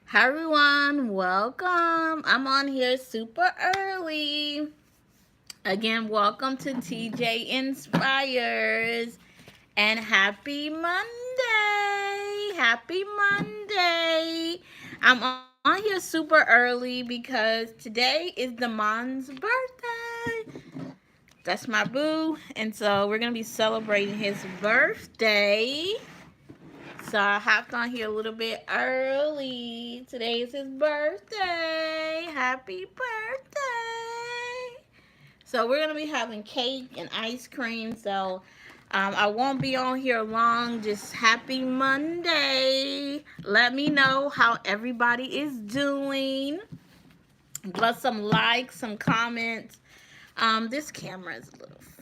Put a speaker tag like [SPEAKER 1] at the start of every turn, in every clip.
[SPEAKER 1] Hi everyone, welcome. I'm on here super early. Again, welcome to TJInspires and happy Monday. Happy Monday. I'm on here super early because today is the man's birthday. That's my boo, and so we're going to be celebrating his birthday. So I hopped on here a little bit early. Today is his birthday. Happy birthday. So we're going to be having cake and ice cream. So I won't be on here long. Just happy Monday. Let me know how everybody is doing. Plus some likes, some comments. This camera is a little foggy.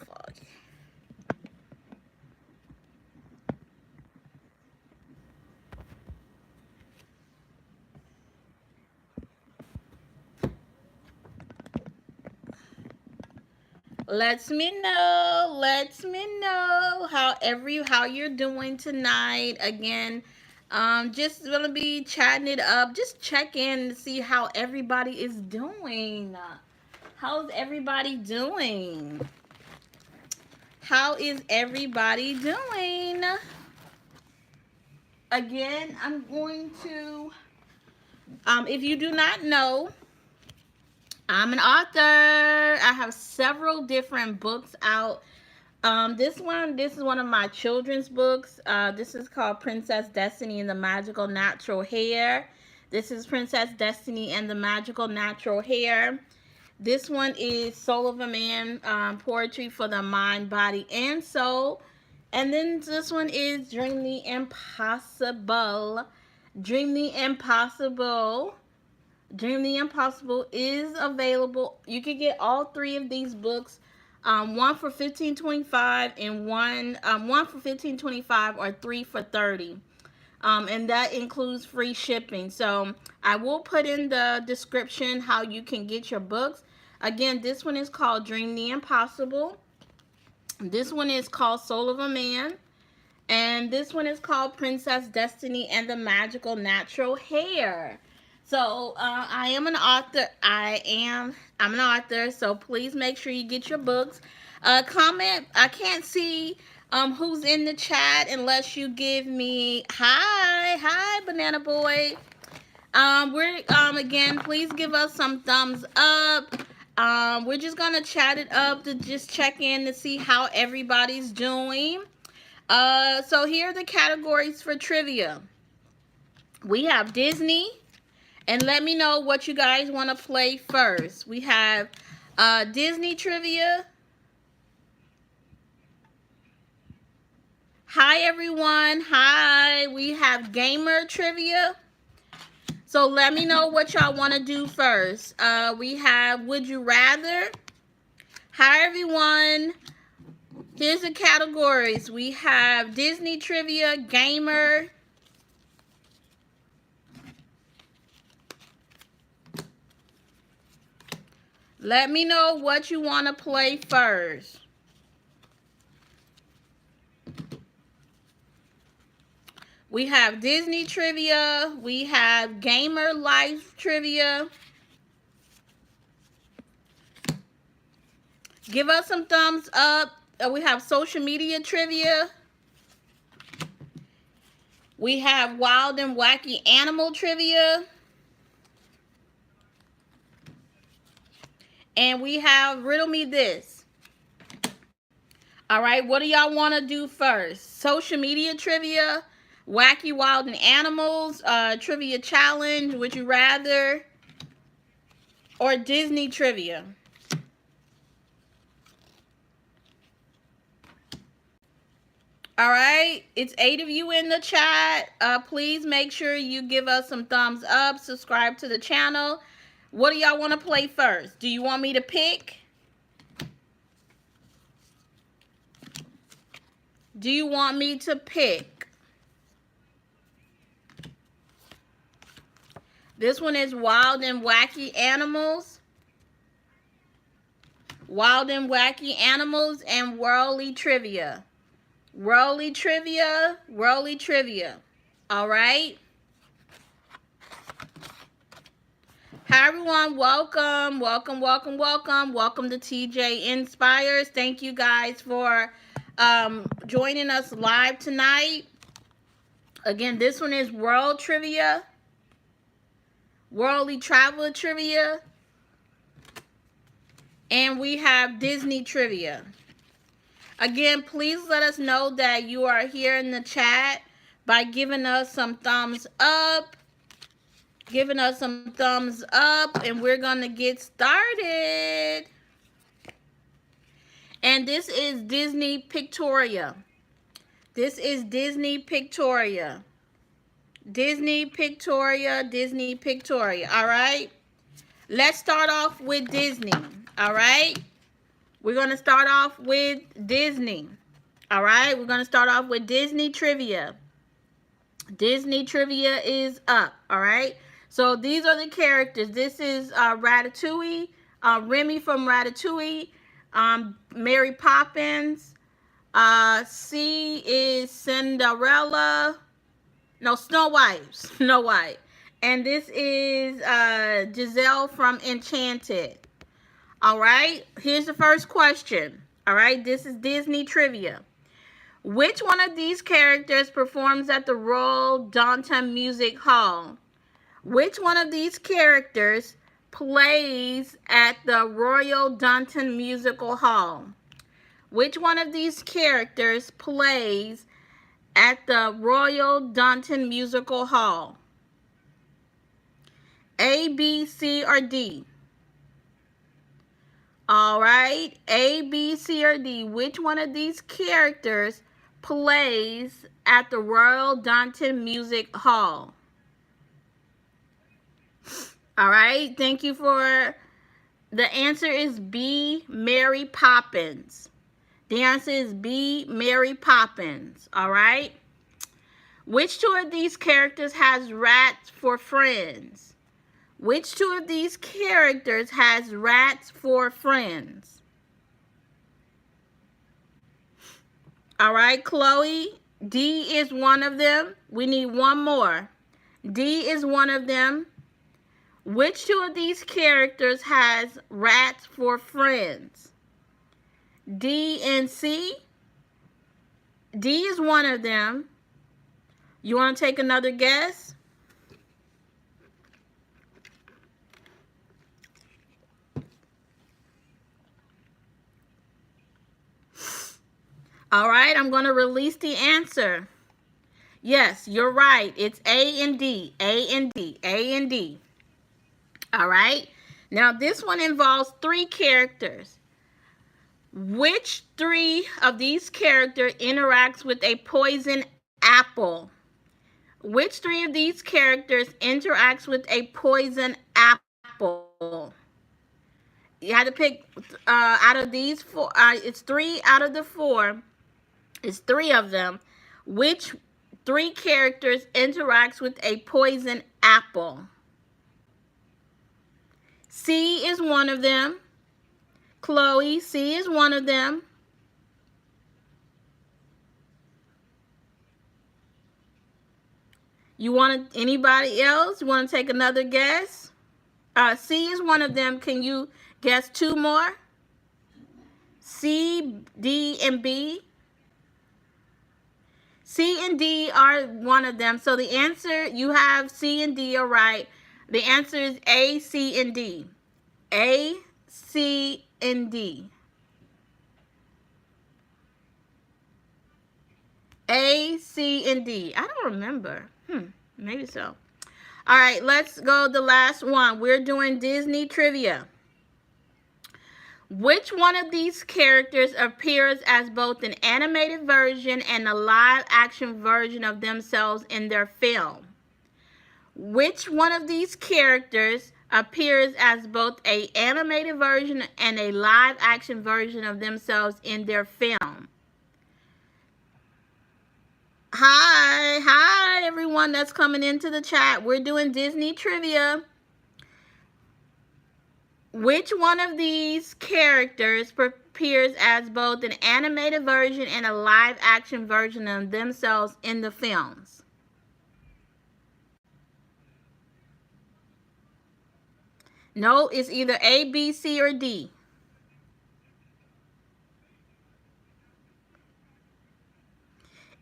[SPEAKER 1] Let me know how you're doing tonight. Again, just gonna be chatting it up. Just check in to see how everybody is doing. How's everybody doing? How is everybody doing? Again, I'm going to if you do not know, I'm an author. I have several different books out. This is one of my children's books. This is called Princess Destiny and the Magical Natural Hair. This is Princess Destiny and the Magical Natural Hair. This one is Soul of a Man, poetry for the mind, body, and soul. And then this one is Dream the Impossible. Dream the Impossible. Dream the Impossible is available. You can get all three of these books, one for $15.25 and one for $15.25 or three for $30. And that includes free shipping. So I will put in the description how you can get your books. Again, this one is called Dream the Impossible. This one is called Soul of a Man. And this one is called Princess Destiny and the Magical Natural Hair. So I am an author. I'm an author. So please make sure you get your books. Comment. I can't see who's in the chat unless you give me hi Banana Boy. We're again. Please give us some thumbs up. We're just gonna chat it up to just check in to see how everybody's doing. So here are the categories for trivia. We have Disney, and let me know what you guys want to play first. We have Disney trivia. Hi everyone. Hi. We have gamer trivia. So let me know what y'all want to do first. We have Would You Rather. Hi everyone. Here's the categories. We have Disney trivia, gamer. Let me know what you want to play first. We have Disney trivia. We have gamer life trivia. Give us some thumbs up. We have social media trivia. We have wild and wacky animal trivia. And we have riddle me this. All right, what do y'all want to do first? Social media trivia, wacky wild and animals, trivia challenge, would you rather, or Disney trivia? All right, it's 8 of you in the chat. Please make sure you give us some thumbs up, subscribe to the channel. What do y'all want to play first? Do you want me to pick? Do you want me to pick? This one is wild and wacky animals. Wild and wacky animals and worldly trivia. Worldly trivia, worldly trivia. All right. Hi everyone, welcome, welcome, welcome, welcome, welcome to TJInspires. Thank you guys for joining us live tonight. Again, this one is World Trivia, Worldly Traveler Trivia, and we have Disney Trivia. Again, please let us know that you are here in the chat by giving us some thumbs up, and we're going to get started. And this is Disney Pictoria. This is Disney Pictoria. Disney Pictoria, Disney Pictoria. All right? Let's start off with Disney. All right? We're going to start off with Disney. All right? We're going to start off with Disney Trivia. Disney Trivia is up. All right? So these are the characters. This is Ratatouille, Remy from Ratatouille, Mary Poppins. C is Cinderella. No, Snow White. Snow White. And this is Giselle from Enchanted. All right. Here's the first question. All right. This is Disney Trivia. Which one of these characters performs at the Royal Downton Music Hall? Which one of these characters plays at the Royal Downton Musical Hall? Which one of these characters plays at the Royal Downton Musical Hall? A, B, C, or D? All right. A, B, C, or D. Which one of these characters plays at the Royal Downton Music Hall? All right. Thank you for the answer is B, Mary Poppins. The answer is B, Mary Poppins. All right. Which two of these characters has rats for friends? Which two of these characters has rats for friends? All right, Chloe. D is one of them. We need one more. D is one of them. Which two of these characters has rats for friends? D and C. D is one of them. You want to take another guess? All right, I'm going to release the answer. Yes, you're right. It's A and D. A and D. A and D. All right. Now, this one involves three characters. Which three of these characters interacts with a poison apple? Which three of these characters interacts with a poison apple? You had to pick out of these four. It's three out of the four. It's three of them. Which three characters interacts with a poison apple? C is one of them. Chloe, C is one of them. You want anybody else? You want to take another guess? C is one of them. Can you guess two more? C, D, and B. C and D are one of them. So the answer, you have C and D are right. The answer is A, C, and D. A, C, and D. A, C, and D. I don't remember. Maybe so. All right, let's go the last one. We're doing Disney trivia. Which one of these characters appears as both an animated version and a live-action version of themselves in their film? Which one of these characters appears as both an animated version and a live-action version of themselves in their film? Hi everyone that's coming into the chat. We're doing Disney trivia. Which one of these characters appears as both an animated version and a live-action version of themselves in the films? No, it's either A, B, C, or D.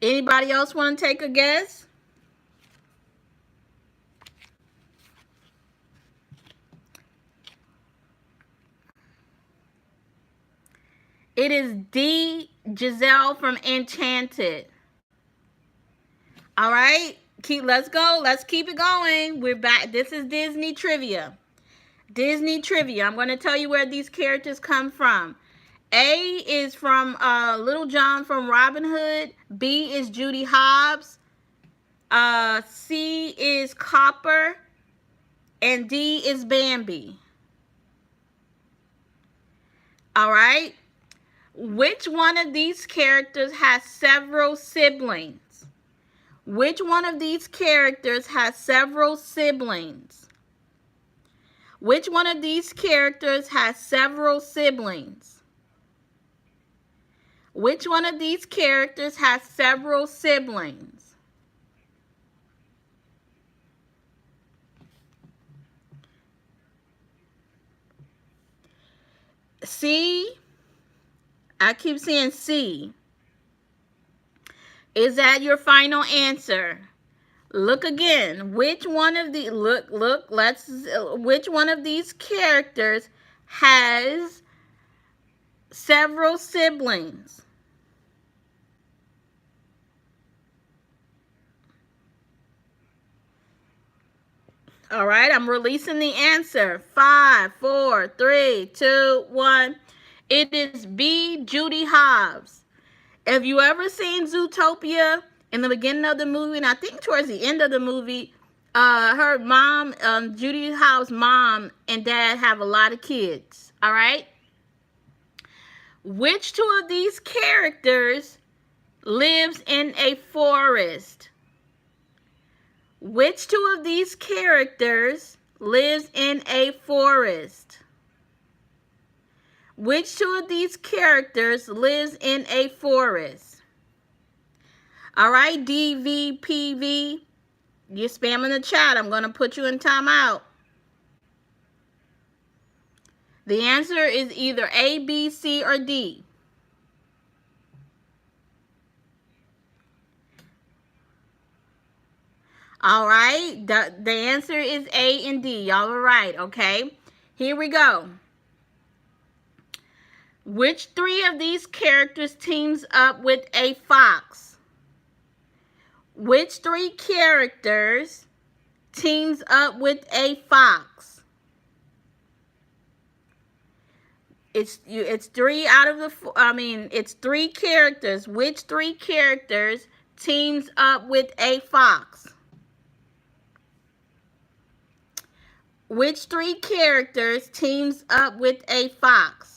[SPEAKER 1] Anybody else want to take a guess? It is D, Giselle from Enchanted. All right, let's go. Let's keep it going. We're back. This is Disney trivia. Disney trivia. I'm going to tell you where these characters come from. A is from Little John from Robin Hood. B is Judy Hobbs. C is Copper. And D is Bambi. All right. Which one of these characters has several siblings? Which one of these characters has several siblings? Which one of these characters has several siblings? Which one of these characters has several siblings? C. I keep saying C. Is that your final answer? Look again. Which one of the which one of these characters has several siblings? All right, I'm releasing the answer. 5, 4, 3, 2, 1. It is B, Judy Hobbs. Have you ever seen Zootopia? In the beginning of the movie, and I think towards the end of the movie, her mom, Judy Hobbs' mom and dad have a lot of kids. All right? Which two of these characters lives in a forest? Which two of these characters lives in a forest? Which two of these characters lives in a forest? All right, DVPV, you're spamming the chat. I'm going to put you in timeout. The answer is either A, B, C, or D. All right, the answer is A and D. Y'all are right, okay? Here we go. Which three of these characters teams up with a fox? Which three characters teams up with a fox? It's three out of the, it's three characters. Which three characters teams up with a fox? Which three characters teams up with a fox?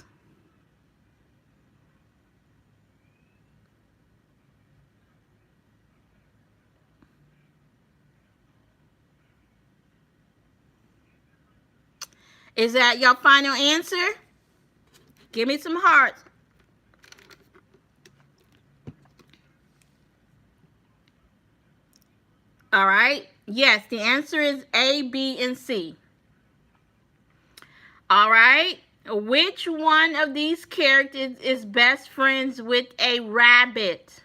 [SPEAKER 1] Is that your final answer? Give me some hearts. All right. Yes, the answer is A, B, and C. All right. Which one of these characters is best friends with a rabbit?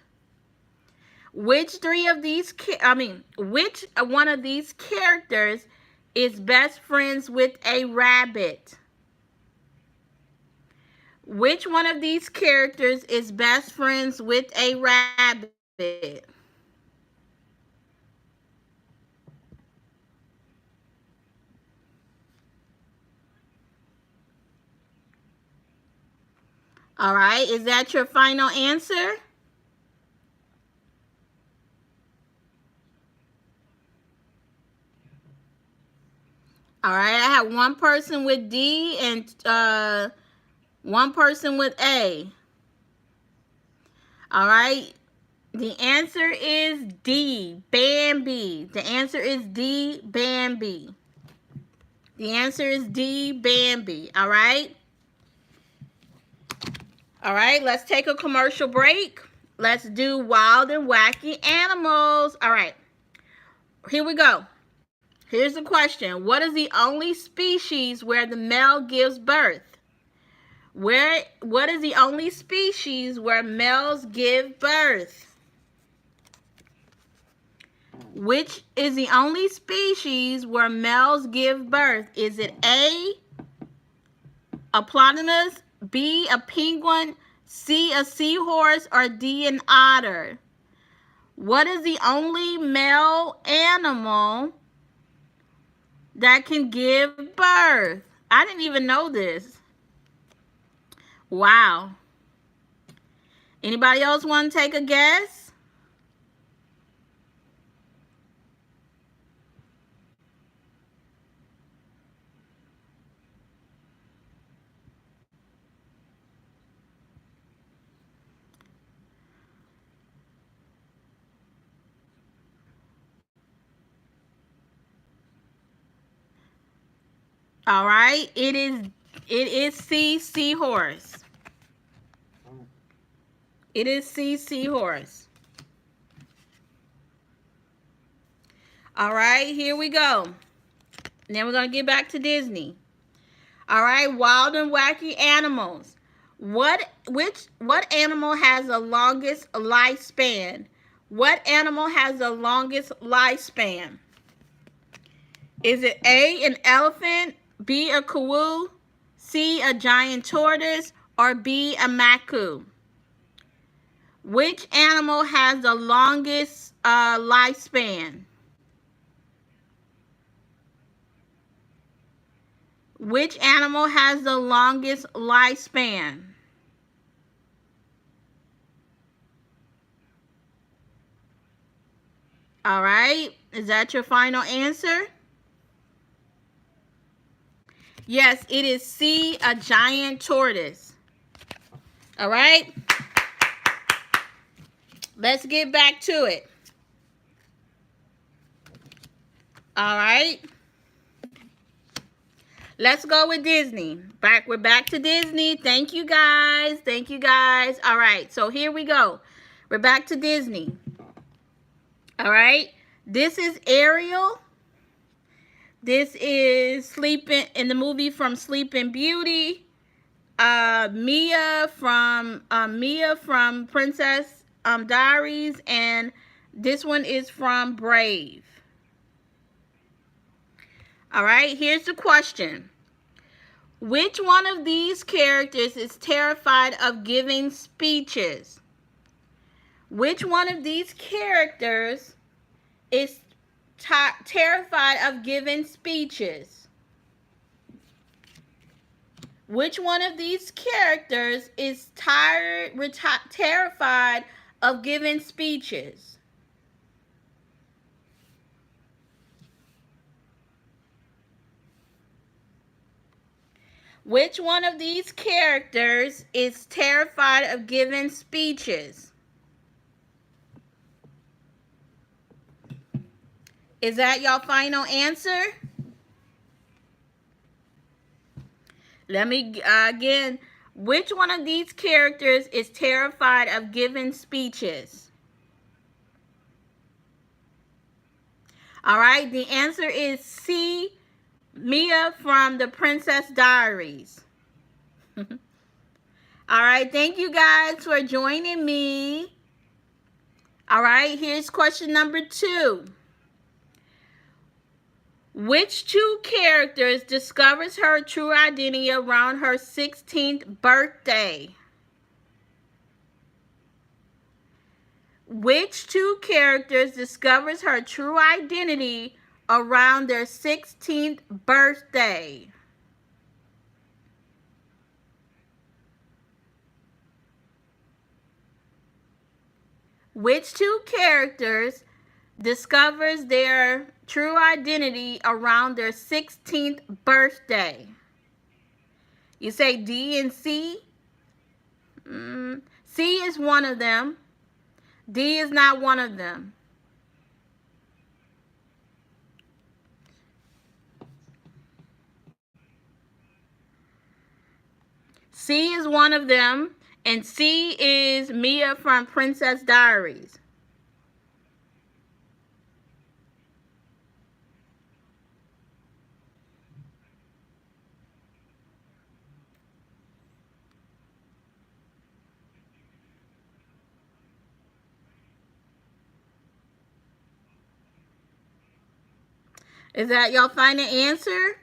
[SPEAKER 1] Which three of these, which one of these characters is best friends with a rabbit? Which one of these characters is best friends with a rabbit? All right, is that your final answer? All right, I have one person with D and one person with A. All right, the answer is D, Bambi. The answer is D, Bambi. The answer is D, Bambi. All right? All right, let's take a commercial break. Let's do wild and wacky animals. All right, here we go. Here's the question. What is the only species where the male gives birth? What is the only species where males give birth? Which is the only species where males give birth? Is it A, a platypus, B, a penguin, C, a seahorse, or D, an otter? What is the only male animal that can give birth? I didn't even know this. Wow. Anybody else want to take a guess? All right, it is C, seahorse. It is C, seahorse. All right, here we go. Then we're going to get back to Disney. All right, wild and wacky animals. What animal has the longest lifespan? What animal has the longest lifespan? Is it A, an elephant, B, a koala, C, a giant tortoise, or B, a macaque? Which animal has the longest lifespan? Which animal has the longest lifespan? All right, is that your final answer? Yes, it is C, a giant tortoise. All right, let's get back to it. All right, let's go with Disney. We're back to Disney. Thank you guys. Thank you guys. All right, so here we go. We're back to Disney. All right, this is Ariel. This is Sleeping in the movie from Sleeping Beauty. Mia from Princess Diaries, and this one is from Brave. All right, here's the question. Which one of these characters is terrified of giving speeches? Which one of these characters is terrified of giving speeches? Which one of these characters is terrified of giving speeches? Which one of these characters is terrified of giving speeches? Is that your final answer? Let me again. Which one of these characters is terrified of giving speeches? All right, the answer is C, Mia from the Princess Diaries. All right, thank you guys for joining me. All right, here's question number 2. Which two characters discovers her true identity around her 16th birthday? Which two characters discovers her true identity around their 16th birthday? Which two characters discovers their true identity around their 16th birthday? You say D and C? C is one of them. D is not one of them. C is one of them, and C is Mia from Princess Diaries. Is that y'all final answer?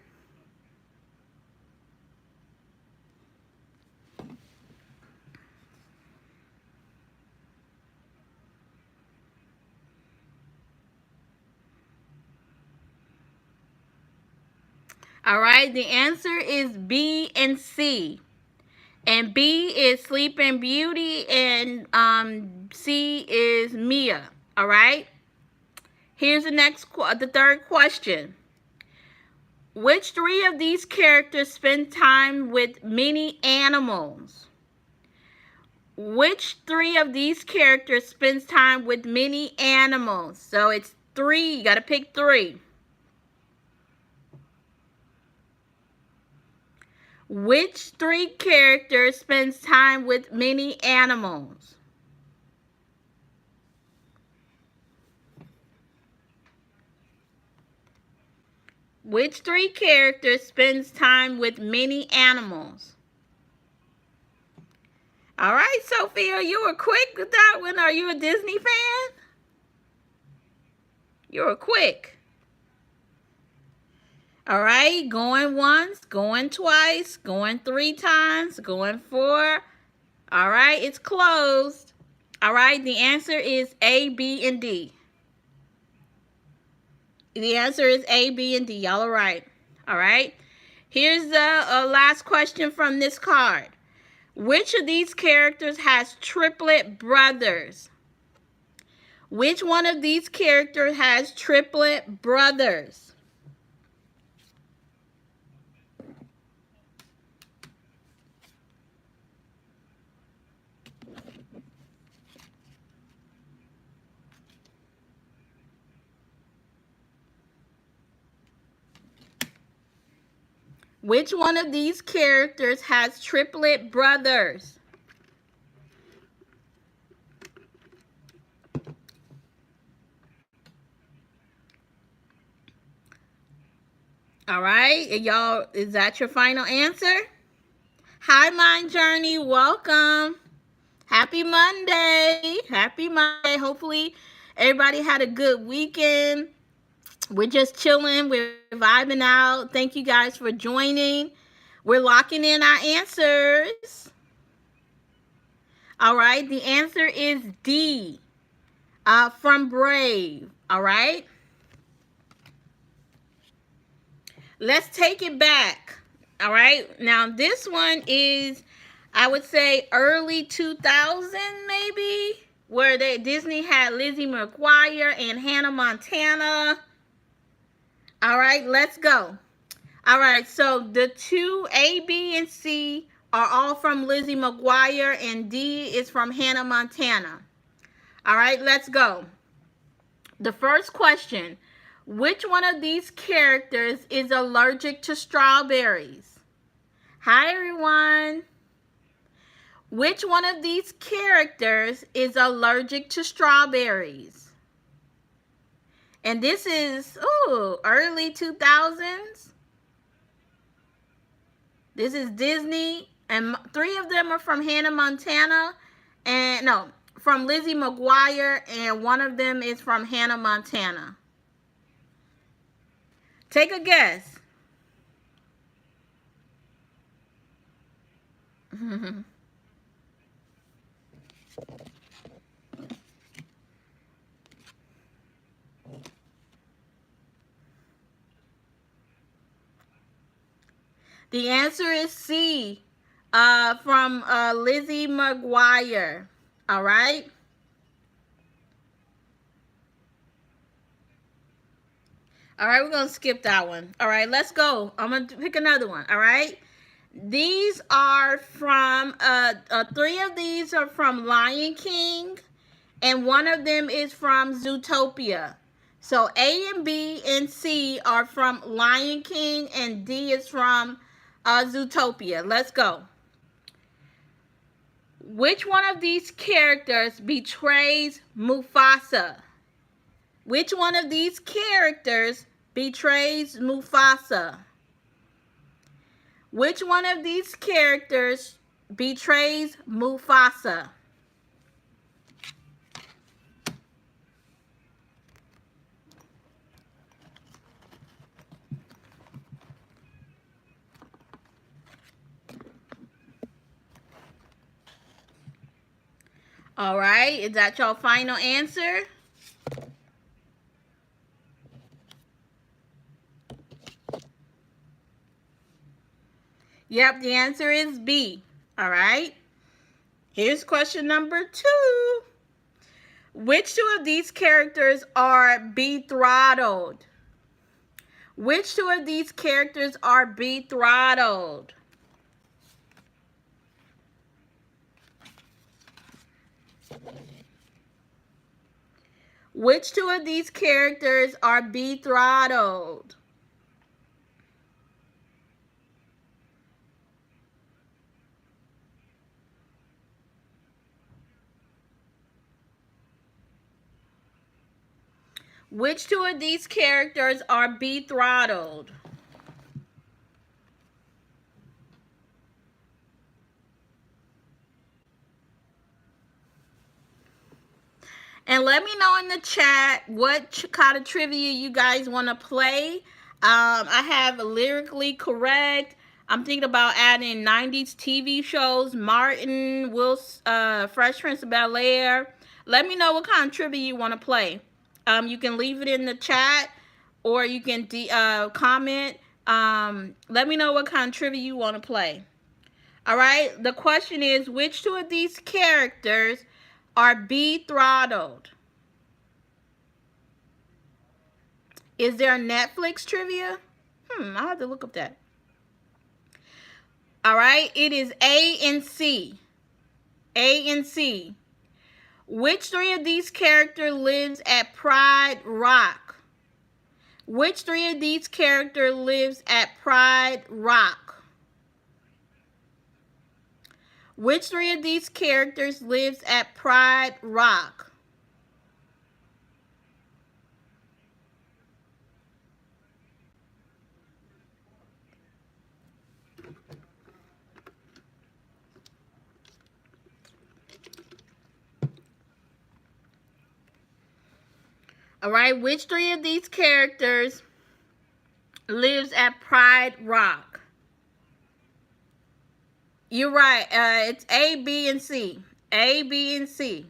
[SPEAKER 1] All right, the answer is B and C. And B is Sleeping Beauty, and C is Mia. All right. Here's the third question. Which three of these characters spend time with many animals? Which three of these characters spends time with many animals? So it's three. You got to pick three. Which three characters spends time with many animals? Which three characters spends time with many animals? All right, Sophia, you were quick with that one. Are you a Disney fan? You were quick. All right, going once, going twice, going 3 times, going 4. All right, it's closed. All right, the answer is A, B, and D. The answer is A, B, and D. Y'all are right. All right. Here's the last question from this card. Which of these characters has triplet brothers? Which one of these characters has triplet brothers? Which one of these characters has triplet brothers? All right, y'all, is that your final answer? Hi, Mind Journey, welcome. Happy Monday. Happy Monday. Hopefully, everybody had a good weekend. We're just chilling. We're vibing out. Thank you guys for joining. We're locking in our answers. All right, the answer is D, from Brave. All right. Let's take it back. All right. Now, this one is, I would say, early 2000 maybe, where Disney had Lizzie McGuire and Hannah Montana. All right, let's go. All right, so the two, A, B, and C, are all from Lizzie McGuire, and D is from Hannah Montana. All right, let's go. The first question. Which one of these characters is allergic to strawberries? Hi, everyone. Which one of these characters is allergic to strawberries? And this is, early 2000s. This is Disney, and 3 of them are from Hannah Montana, and no, from Lizzie McGuire, and 1 of them is from Hannah Montana. Take a guess. The answer is C, from Lizzie McGuire. All right. All right, we're going to skip that one. All right, let's go. I'm going to pick another one. All right. These are from, 3 of these are from Lion King, and 1 of them is from Zootopia. So A and B and C are from Lion King, and D is from Zootopia. Let's go. Which one of these characters betrays Mufasa? Which one of these characters betrays Mufasa? Which one of these characters betrays Mufasa? All right, is that your final answer? Yep, the answer is B. All right. Here's question number 2. Which two of these characters are betrothed? Which two of these characters are betrothed? Which two of these characters are betrothed? Which two of these characters are betrothed? And let me know in the chat what kind of trivia you guys want to play. I have lyrically correct. I'm thinking about adding 90s TV shows, Martin, Fresh Prince of Bel-Air. Let me know what kind of trivia you want to play. You can leave it in the chat or you can comment. Let me know what kind of trivia you want to play. All right, the question is, which two of these characters are betrothed? Is there a Netflix trivia? I'll have to look up that. All right, it is A and C. A and C. Which three of these characters lives at Pride Rock? Which three of these characters lives at Pride Rock? Which three of these characters lives at Pride Rock? All right, which three of these characters lives at Pride Rock? You're right. It's A, B, and C. A, B, and C.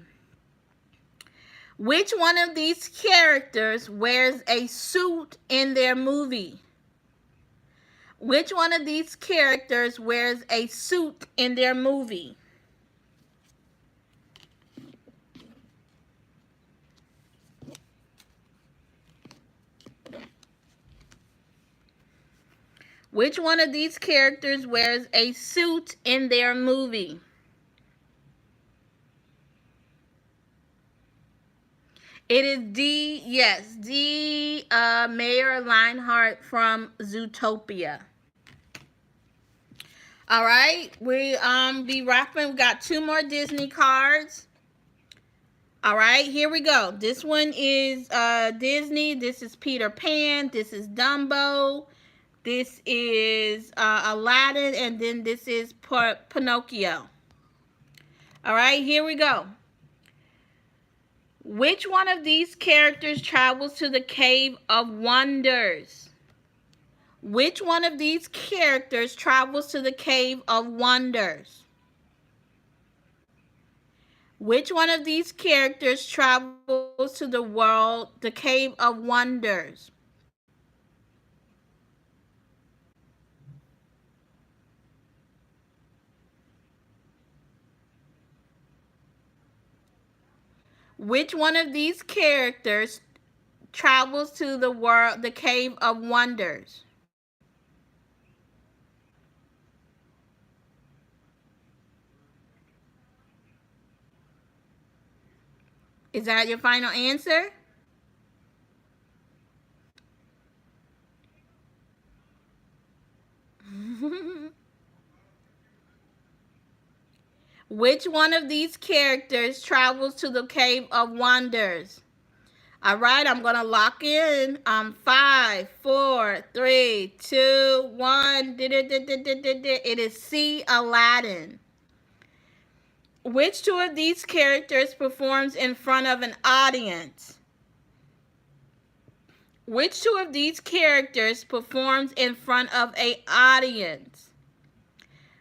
[SPEAKER 1] Which one of these characters wears a suit in their movie? Which one of these characters wears a suit in their movie? Which one of these characters wears a suit in their movie? It is D, yes, D, Mayor Lionheart from Zootopia. All right, we be wrapping. We got 2 more Disney cards. All right, here we go. This one is Disney. This is Peter Pan. This is Dumbo. This is Aladdin, and then this is Pinocchio. All right, here we go. Which one of these characters travels to the Cave of Wonders? Which one of these characters travels to the Cave of Wonders? Which one of these characters travels to the Cave of Wonders? Which one of these characters travels to the Cave of Wonders? Is that your final answer? Which one of these characters travels to the Cave of Wonders? All right, I'm going to lock in. 5, 4, 3, 2, 1. It is C, Aladdin. Which two of these characters performs in front of an audience? Which two of these characters performs in front of an audience?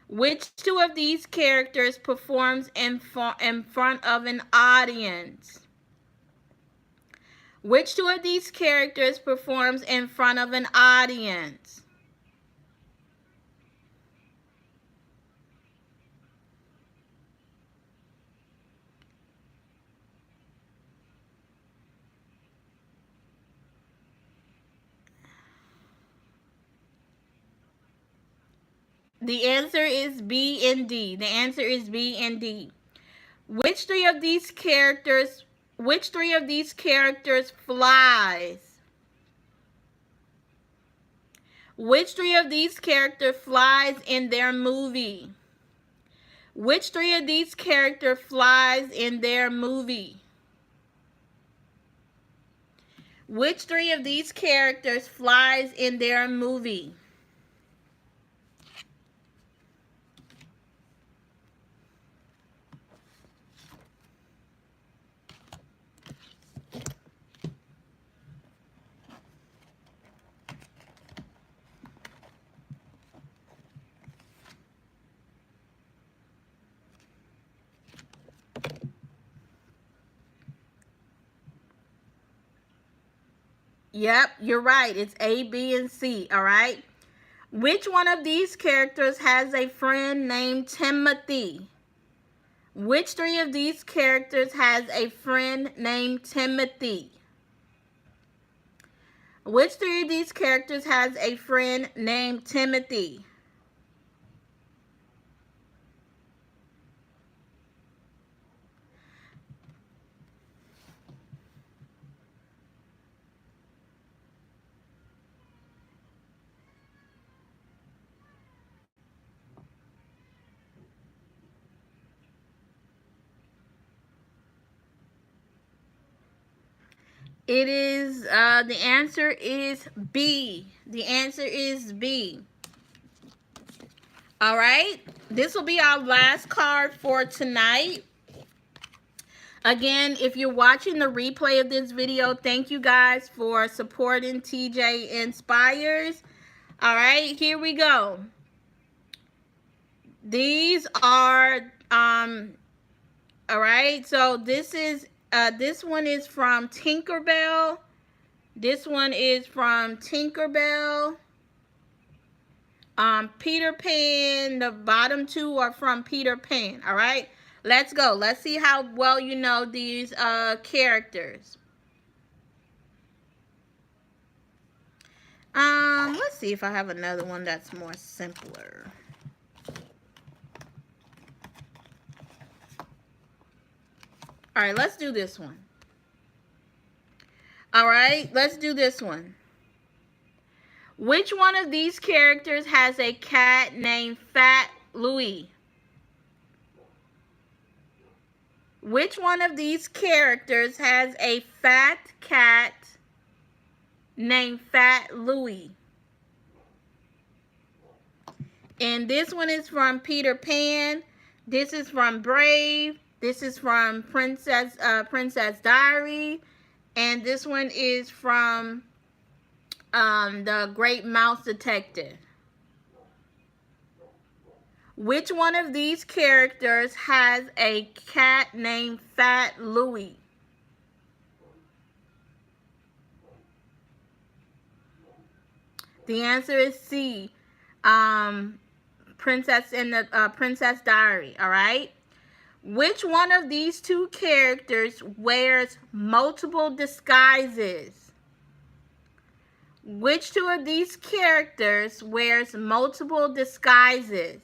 [SPEAKER 1] Which two of these characters performs in front of an audience? Which two of these characters performs in front of an audience? The answer is B and D. The answer is B and D. Which three of these characters flies? Which three of these characters flies in their movie? Which three of these characters flies in their movie? Which three of these characters flies in their movie? Yep, you're right. It's A, B, and C, all right? Which one of these characters has a friend named Timothy? Which three of these characters has a friend named Timothy? Which three of these characters has a friend named Timothy? It is, the answer is B. The answer is B. All right. This will be our last card for tonight. Again, if you're watching the replay of this video, thank you guys for supporting TJInspires. All right, here we go. These are, all right, so this one is from Tinkerbell. This one is from Tinkerbell. Peter Pan, the bottom two are from Peter Pan, all right? Let's go. Let's see how well you know these characters. Let's see if I have another one that's more simpler. All right, let's do this one. All right, let's do this one. Which one of these characters has a cat named Fat Louie? Which one of these characters has a fat cat named Fat Louie? And this one is from Peter Pan. This is from Brave. This is from Princess Diary. And this one is from The Great Mouse Detective. Which one of these characters has a cat named Fat Louie? The answer is C. Princess Diary, all right? Which one of these two characters wears multiple disguises? Which two of these characters wears multiple disguises?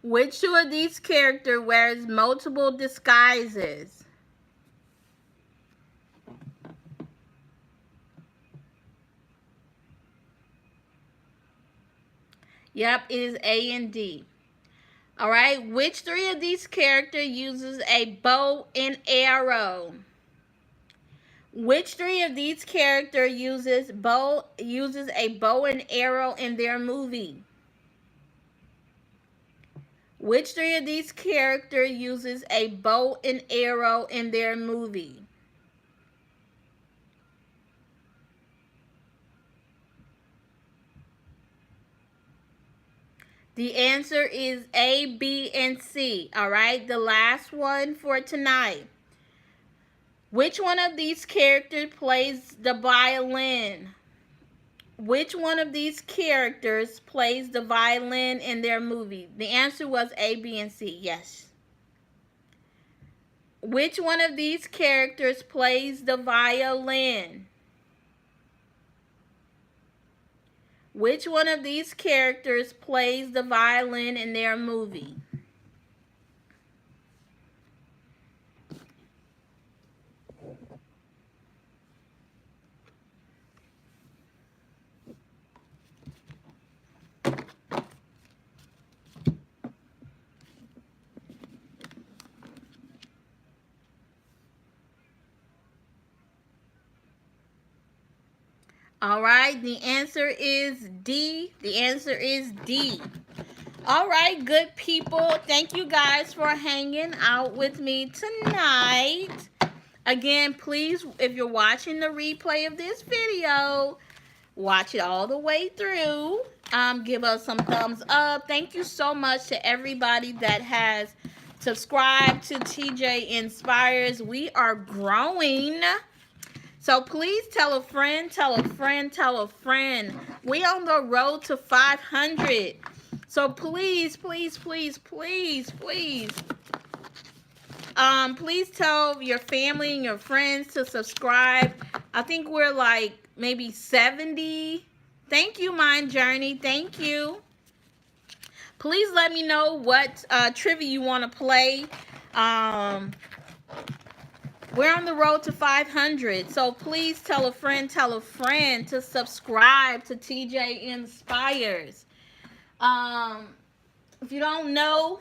[SPEAKER 1] Which two of these characters wears multiple disguises? Yep, it is A and D. All right, which three of these characters uses a bow and arrow? Which three of these characters uses a bow and arrow in their movie? Which three of these characters uses a bow and arrow in their movie? The answer is A, B, and C. All right, the last one for tonight. Which one of these characters plays the violin? Which one of these characters plays the violin in their movie? The answer was A, B, and C. Yes. Which one of these characters plays the violin? Which one of these characters plays the violin in their movie? All right, the answer is D. The answer is D. All right, good people. Thank you guys for hanging out with me tonight. Again, please, if you're watching the replay of this video, watch it all the way through. Give us some thumbs up. Thank you so much to everybody that has subscribed to TJInspires. We are growing. So please tell a friend, tell a friend, tell a friend. We on the road to 500. So please, please, please, please, please. Please tell your family and your friends to subscribe. I think we're like maybe 70. Thank you, Mind Journey. Thank you. Please let me know what trivia you want to play. We're on the road to 500. So please tell a friend to subscribe to TJInspires. If you don't know,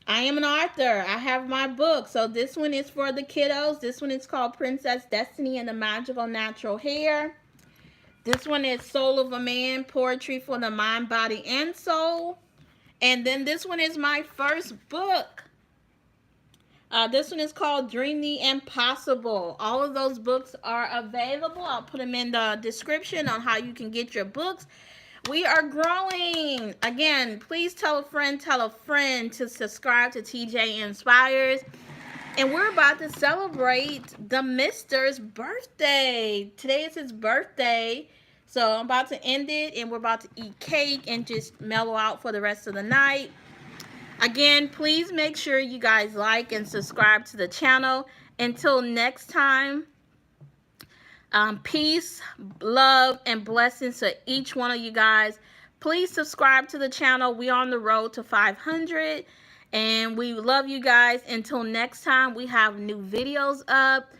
[SPEAKER 1] I am an author. I have my book. So this one is for the kiddos. This one is called Princess Destiny and the Magical Natural Hair. This one is Soul of a Man, Poetry for the Mind, Body, and Soul. And then this one is my first book. This one is called Dream the Impossible. All of those books are available. I'll put them in the description on how you can get your books. We are growing. Again, please tell a friend to subscribe to TJInspires. And we're about to celebrate the Mister's birthday. Today is his birthday. So I'm about to end it, and we're about to eat cake and just mellow out for the rest of the night. Again, please make sure you guys like and subscribe to the channel. Until next time, peace, love, and blessings to each one of you guys. Please subscribe to the channel. We're on the road to 500, and we love you guys. Until next time, we have new videos up.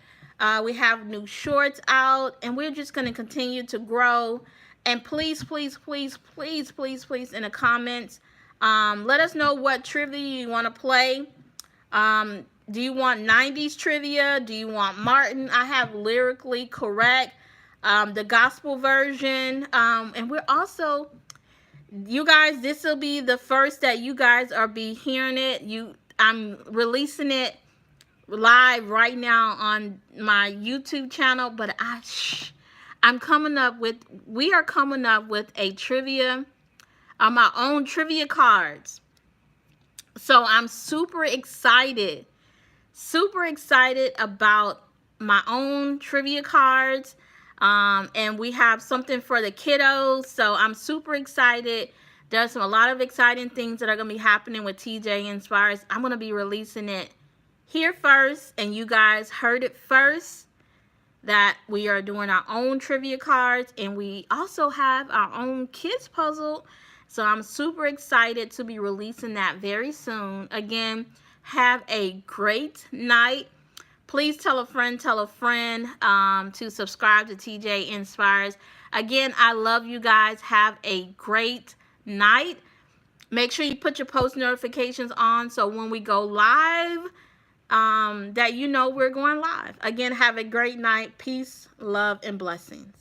[SPEAKER 1] We have new shorts out, and we're just going to continue to grow. And please, please, please, please, please, please, in the comments, let us know what trivia you want to play. Do you want 90s trivia? Do you want Martin? I have Lyrically Correct, the gospel version. And we're also, you guys, this will be the first that you guys are hearing it. I'm releasing it live right now on my YouTube channel, but we are coming up with a trivia, my own trivia cards. So I'm super excited about my own trivia cards. And we have something for the kiddos. So I'm super excited. There's a lot of exciting things that are going to be happening with TJInspires. I'm going to be releasing it here first, and you guys heard it first, that we are doing our own trivia cards, and we also have our own kids puzzle. So I'm super excited to be releasing that very soon. Again, have a great night. Please tell a friend to subscribe to TJInspires. Again, I love you guys. Have a great night. Make sure you put your post notifications on so when we go live, that you know we're going live. Again, have a great night. Peace, love, and blessings.